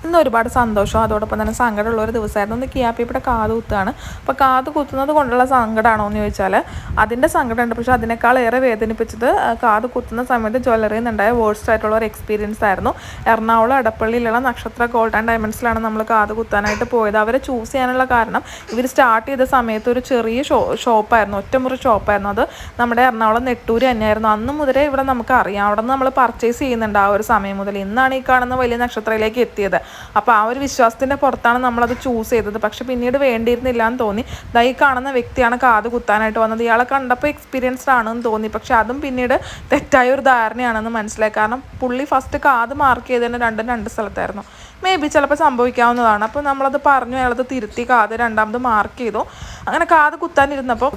ഇന്ന് ഒരുപാട് സന്തോഷവും അതോടൊപ്പം തന്നെ സങ്കടമുള്ള ഒരു ദിവസമായിരുന്നു. ഇന്ന് കിയാപ്പിയുടെ കാത് കുത്താണ്. അപ്പോൾ കാത് കുത്തുന്നത് കൊണ്ടുള്ള സങ്കടമാണോ എന്ന് ചോദിച്ചാൽ അതിൻ്റെ സങ്കടമുണ്ട്. പക്ഷേ അതിനേക്കാൾ ഏറെ വേദനിപ്പിച്ചത് കാത് കുത്തുന്ന സമയത്ത് ജ്വല്ലറിയിൽ നിന്നുണ്ടായ വേഴ്സ്റ്റ് ആയിട്ടുള്ള ഒരു എക്സ്പീരിയൻസ് ആയിരുന്നു. എറണാകുളം എടപ്പള്ളിയിലുള്ള നക്ഷത്ര ഗോൾഡ് ആൻഡ് ഡയമണ്ട്സിലാണ് നമ്മൾ കാത് കുത്താനായിട്ട് പോയത്. അവരെ ചൂസ് ചെയ്യാനുള്ള കാരണം ഇവർ സ്റ്റാർട്ട് ചെയ്ത സമയത്ത് ഒരു ചെറിയ ഷോപ്പായിരുന്നു, ഒറ്റമുറി ഷോപ്പായിരുന്നു. അത് നമ്മുടെ എറണാകുളം നെട്ടൂർ തന്നെയായിരുന്നു. അന്ന് മുതലേ ഇവിടെ നമുക്ക് അറിയാം. അവിടെ നിന്ന് നമ്മൾ പർച്ചേസ് ചെയ്യുന്നുണ്ട് ആ ഒരു സമയം മുതൽ. ഇന്നാണ് ഈ കാണുന്ന വലിയ നക്ഷത്രയിലേക്ക് എത്തിയത്. അപ്പോൾ ആ ഒരു വിശ്വാസത്തിൻ്റെ പുറത്താണ് നമ്മളത് ചൂസ് ചെയ്തത്. പക്ഷെ പിന്നീട് വേണ്ടിയിരുന്നില്ല എന്ന് തോന്നി. ഈ കാണുന്ന വ്യക്തിയാണ് കാത് കുത്താനായിട്ട് വന്നത്. ഇയാളെ കണ്ടപ്പോൾ എക്സ്പീരിയൻസ്ഡ് ആണെന്ന് തോന്നി. പക്ഷെ അതും പിന്നീട് തെറ്റായ ഒരു ധാരണയാണെന്ന് മനസ്സിലായി. കാരണം പുള്ളി ഫസ്റ്റ് കാത് മാർക്ക് ചെയ്തതിന് രണ്ട് സ്ഥലത്തായിരുന്നു. മേ ബി ചിലപ്പോൾ സംഭവിക്കാവുന്നതാണ്. അപ്പോൾ നമ്മളത് പറഞ്ഞു, അയാളത് തിരുത്തി കാത് രണ്ടാമത് മാർക്ക് ചെയ്തു. അങ്ങനെ കാത് കുത്താനിരുന്നപ്പോൾ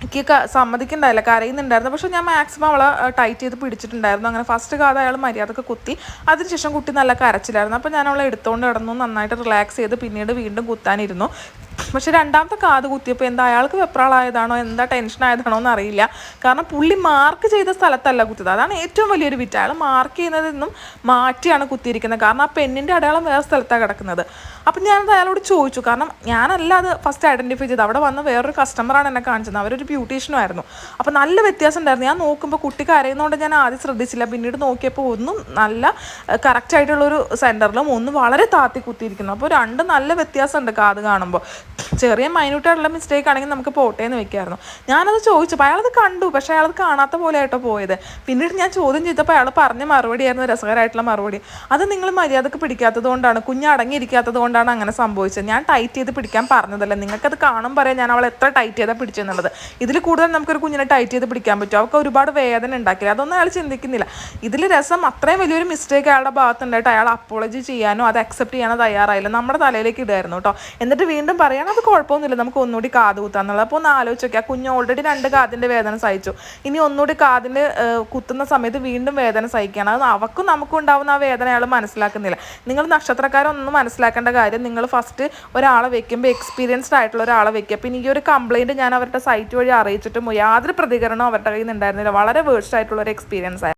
എനിക്ക് സമ്മതിക്കുന്നുണ്ടായില്ല, കരയുന്നുണ്ടായിരുന്നു. പക്ഷേ ഞാൻ മാക്സിമം അവളെ ടൈറ്റ് ചെയ്ത് പിടിച്ചിട്ടുണ്ടായിരുന്നു. അങ്ങനെ ഫസ്റ്റ് കാത് അയാൾ മര്യാദക്ക് കുത്തി. അതിനുശേഷം കുട്ടി നല്ല കരച്ചിലായിരുന്നു. അപ്പോൾ ഞാൻ അവളെ എടുത്തുകൊണ്ട് കിടന്നു, നന്നായിട്ട് റിലാക്സ് ചെയ്ത് പിന്നീട് വീണ്ടും കുത്താനിരുന്നു. പക്ഷെ രണ്ടാമത്തെ കാത് കുത്തിയപ്പോൾ എന്താ അയാൾക്ക് വെപ്രാളായതാണോ എന്താ ടെൻഷൻ ആയതാണോ എന്ന് അറിയില്ല. കാരണം പുള്ളി മാർക്ക് ചെയ്ത സ്ഥലത്തല്ല കുത്തിയത്. അതാണ് ഏറ്റവും വലിയൊരു വിറ്റ്. അയാൾ മാർക്ക് ചെയ്യുന്നതിൽ നിന്നും മാറ്റിയാണ് കുത്തിയിരിക്കുന്നത്. കാരണം ആ പെണ്ണിൻ്റെ അടയാളം വേറെ സ്ഥലത്താണ് കിടക്കുന്നത്. അപ്പം ഞാനത് അയാളോട് ചോദിച്ചു. കാരണം ഞാനല്ല അത് ഫസ്റ്റ് ഐഡൻറ്റിഫൈ ചെയ്ത്. അവിടെ വന്ന വേറൊരു കസ്റ്റമറാണ് എന്നെ കാണിച്ചത്. അവരൊരു ബ്യൂട്ടീഷ്യനും ആയിരുന്നു. അപ്പോൾ നല്ല വ്യത്യാസം ഉണ്ടായിരുന്നു. ഞാൻ നോക്കുമ്പോൾ കുട്ടി കരയുന്നതുകൊണ്ട് ഞാൻ ആദ്യം ശ്രദ്ധിച്ചില്ല. പിന്നീട് നോക്കിയപ്പോൾ ഒന്നും നല്ല കറക്റ്റായിട്ടുള്ളൊരു സെൻറ്ററിലും ഒന്ന് വളരെ താത്തി കുത്തിയിരിക്കുന്നു. അപ്പോൾ രണ്ടും നല്ല വ്യത്യാസമുണ്ട് കാത് കാണുമ്പോൾ. ചെറിയ മൈന്യൂട്ടായിട്ടുള്ള മിസ്റ്റേക്ക് ആണെങ്കിൽ നമുക്ക് പോട്ടേന്ന് വെക്കായിരുന്നു. ഞാനത് ചോദിച്ചപ്പോൾ അയാളത് കണ്ടു. പക്ഷേ അയാളത് കാണാത്ത പോലെ ആയിട്ടോ പോയത്. പിന്നീട് ഞാൻ ചോദ്യം ചെയ്തപ്പോൾ അയാൾ പറഞ്ഞ മറുപടിയായിരുന്നു രസകരമായിട്ടുള്ള മറുപടി. അത് നിങ്ങൾ മര്യാദക്ക് പിടിക്കാത്തത് കൊണ്ടാണ്, കുഞ്ഞ് അടങ്ങിയിരിക്കാത്തത് കൊണ്ടാണ് അങ്ങനെ സംഭവിച്ചത്. ഞാൻ ടൈറ്റ് ചെയ്ത് പിടിക്കാൻ പറഞ്ഞതല്ല. നിങ്ങൾക്കത് കാണും പറയാം ഞാൻ അവളെ എത്ര ടൈറ്റ് ചെയ്താൽ പിടിച്ചെന്നുള്ളത്. ഇതിൽ കൂടുതൽ നമുക്കൊരു കുഞ്ഞിനെ ടൈറ്റ് ചെയ്ത് പിടിക്കാൻ പറ്റും. അവൾക്ക് ഒരുപാട് വേദന ഉണ്ടാക്കില്ല. അതൊന്നും അയാൾ ചിന്തിക്കുന്നില്ല. ഇതിൽ രസം അത്രയും വലിയൊരു മിസ്റ്റേക്ക് അയാളുടെ ഭാഗത്തുണ്ടായിട്ട് അയാൾ അപ്പോളജി ചെയ്യാനോ അത് അക്സെപ്റ്റ് ചെയ്യാനോ തയ്യാറായില്ല. നമ്മുടെ തലയിലേക്ക് ഇടുമായിരുന്നു കേട്ടോ. എന്നിട്ട് വീണ്ടും പറയാൻ അത് കുഴപ്പമൊന്നുമില്ല, നമുക്ക് ഒന്നുകൂടി കാത് കുത്താന്നുള്ളത്. അപ്പോൾ ഒന്ന് ആലോചിച്ച് നോക്കുക. കുഞ്ഞ് ഓൾറെഡി 2 കാതിൻ്റെ വേദന സഹിച്ചു. ഇനി ഒന്നുകൂടി കാതിൻ്റെ കുത്തുന്ന സമയത്ത് വീണ്ടും വേദന സഹിക്കുകയാണ്. അത് അവക്കും നമുക്കും ഉണ്ടാവുന്ന ആ വേദന അയാൾ മനസ്സിലാക്കുന്നില്ല. നിങ്ങൾ നക്ഷത്രക്കാരൊന്നും മനസ്സിലാക്കേണ്ട കാര്യം, നിങ്ങൾ ഫസ്റ്റ് ഒരാളെ വെക്കുമ്പോൾ എക്സ്പീരിയൻസ്ഡ് ആയിട്ടുള്ള ഒരാളെ വെക്കുക. പിന്നെ ഈ ഒരു കംപ്ലയിൻറ്റ് ഞാൻ അവരുടെ സൈറ്റ് വഴി അറിയിച്ചിട്ടും യാതൊരു പ്രതികരണവും അവരുടെ കയ്യിൽ നിന്ന് ഉണ്ടായിരുന്നില്ല. വളരെ വേഴ്സ്റ്റ് ആയിട്ടുള്ള ഒരു എക്സ്പീരിയൻസ് ആയിരുന്നു.